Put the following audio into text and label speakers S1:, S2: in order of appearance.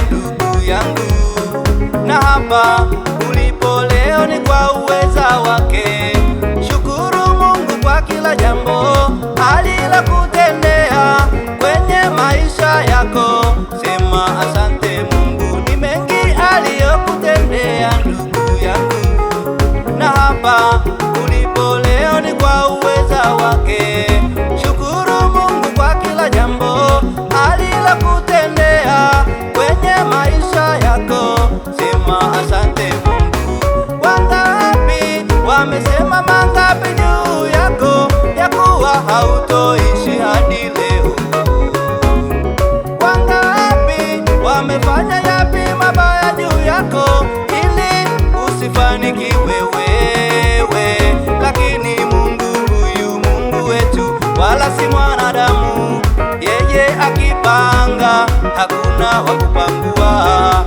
S1: ndugu yangu, na hapa ulipo leo ni kwa uweza wake. Shukuru Mungu kwa kila jambo alilokutendea kwenye maisha yako. Sema asante Mungu, ni mengi aliyokutendea ndugu yangu, na hapa ulipo leo ni kwa uweza wake. Shukuru Mungu kwa kila jambo alilokutendea kwenye maisha yako. Sema asante Mungu. Wangapi wamesema mangapi juu yako, ya kuwa hautoishi hadi leo? Wangapi wamefanya yapi mabaya juu yako ili usifanikiwe wewe? Lakini Mungu huyu, Mungu wetu, wala si mwanadamu. Yeye akipanga hakuna wa kupangua.